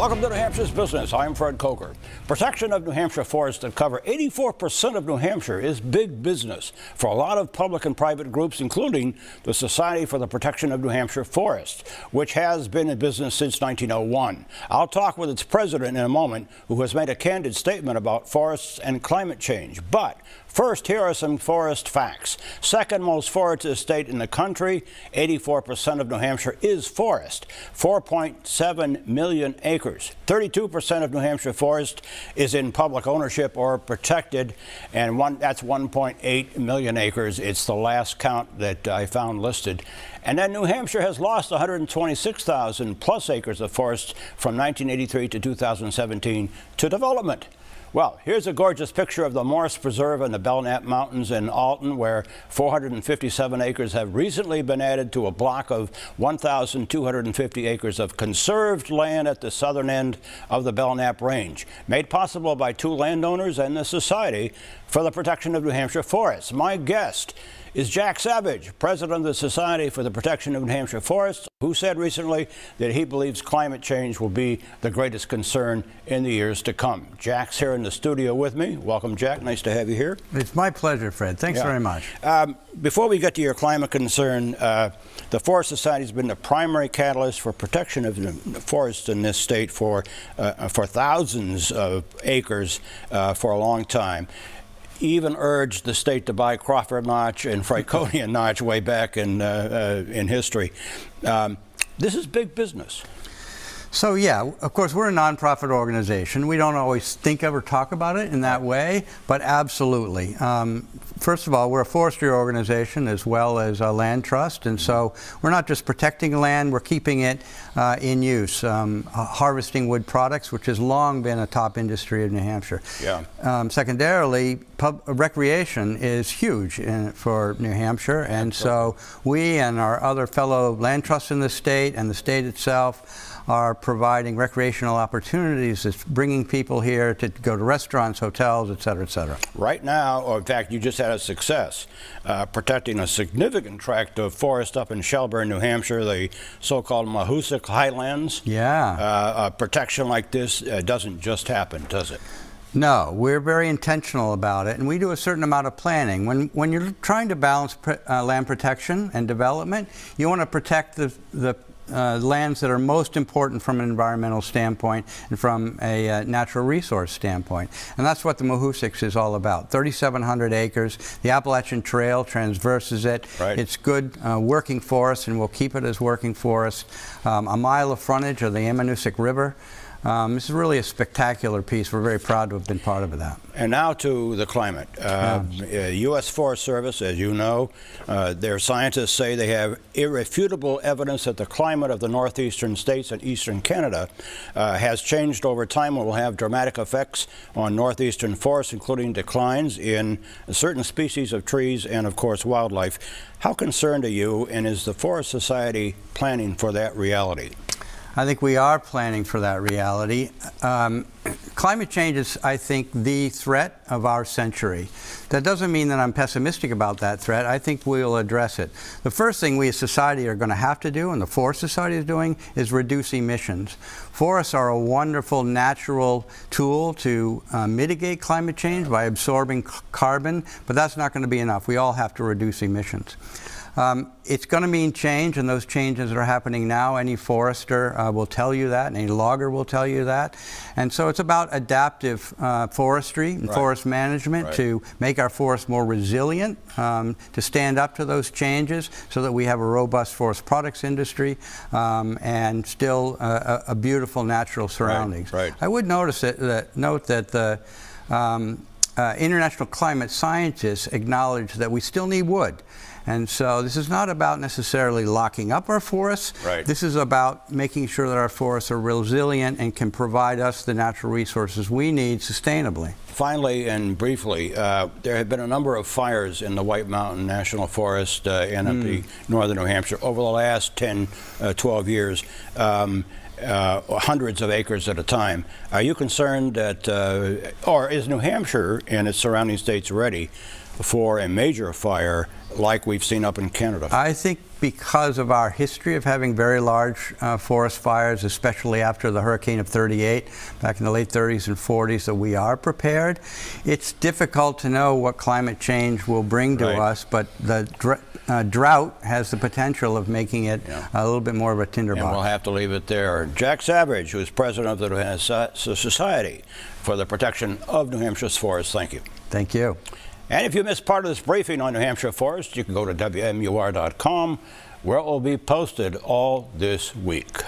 Welcome to New Hampshire's Business. I'm Fred Coker. Protection of New Hampshire forests that cover 84% of New Hampshire is big business for a lot of public and private groups, including the Society for the Protection of New Hampshire Forests, which has been in business since 1901. I'll talk with its president in a moment, who has made a candid statement about forests and climate change. But first, here are some forest facts. Second most forested state in the country, 84% of New Hampshire is forest, 4.7 million acres. 32% of New Hampshire forest is in public ownership or protected, and that's 1.8 million acres. It's the last count that I found listed. And then New Hampshire has lost 126,000 plus acres of forest from 1983 to 2017 to development. Well, here's a gorgeous picture of the Morse Preserve in the Belknap Mountains in Alton, where 457 acres have recently been added to a block of 1,250 acres of conserved land at the southern end of the Belknap Range, made possible by two landowners and the Society for the Protection of New Hampshire Forests. My guest is Jack Savage, president of the Society for the Protection of New Hampshire Forests, who said recently that he believes climate change will be the greatest concern in the years to come. Jack's here in the studio with me. Welcome, Jack. Nice to have you here. It's my pleasure, Fred. Thanks very much. Before we get to your climate concern, the Forest Society has been the primary catalyst for protection of the forests in this state for thousands of acres for a long time. Even urged the state to buy Crawford Notch and Franconia Notch way back in history. This is big business. So yeah, of course, we're a nonprofit organization. We don't always think of or talk about it in that way, but absolutely. First of all, we're a forestry organization as well as a land trust, and so we're not just protecting land, we're keeping it in use. Harvesting wood products, which has long been a top industry of New Hampshire. Yeah. Secondarily, recreation is huge for New Hampshire, and so we and our other fellow land trusts in the state and the state itself are providing recreational opportunities. It's bringing people here to go to restaurants, hotels, et cetera, et cetera. Right now, or in fact, you just had a success protecting a significant tract of forest up in Shelburne, New Hampshire, the so-called Mahoosic Highlands. Yeah. Protection like this doesn't just happen, does it? No, we're very intentional about it, and we do a certain amount of planning. When you're trying to balance land protection and development, you want to protect the lands that are most important from an environmental standpoint and from a natural resource standpoint. And that's what the Mahoosics is all about. 3,700 acres. The Appalachian Trail transverses it. Right. It's good working forest, and we'll keep it as working forest. A mile of frontage of the Ammonoosuc River. This is really a spectacular piece. We're very proud to have been part of that. And now to the climate. U.S. Forest Service, as you know, their scientists say they have irrefutable evidence that the climate of the northeastern states and eastern Canada has changed over time and will have dramatic effects on northeastern forests, including declines in certain species of trees and, of course, wildlife. How concerned are you, and is the Forest Society planning for that reality? I think we are planning for that reality. Climate change is, I think, the threat of our century. That doesn't mean that I'm pessimistic about that threat. I think we'll address it. The first thing we as society are going to have to do, and the Forest Society is doing, is reduce emissions. Forests are a wonderful natural tool to mitigate climate change by absorbing carbon, but that's not going to be enough. We all have to reduce emissions. It's going to mean change, and those changes are happening now. Any forester will tell you that, and any logger will tell you that. And so it's about adaptive forestry and forest management to make our forests more resilient, to stand up to those changes so that we have a robust forest products industry and still a beautiful natural surroundings. I would note that the international climate scientists acknowledge that we still need wood. And so this is not about necessarily locking up our forests. This is about making sure that our forests are resilient and can provide us the natural resources we need sustainably. Finally and briefly, there have been a number of fires in the White Mountain National Forest and up the northern New Hampshire over the last 10, 12 years. Hundreds of acres at a time. Are you concerned that, or is New Hampshire and its surrounding states ready for a major fire like we've seen up in Canada? I think because of our history of having very large forest fires, especially after the hurricane of '38, back in the late 30s and 40s, that we are prepared. It's difficult to know what climate change will bring to us, but the drought has the potential of making it a little bit more of a tinderbox. And we'll have to leave it there. Jack Savage, who is president of the New Hampshire Society for the Protection of New Hampshire's Forests. Thank you. Thank you. And if you missed part of this briefing on New Hampshire forests, you can go to WMUR.com, where it will be posted all this week.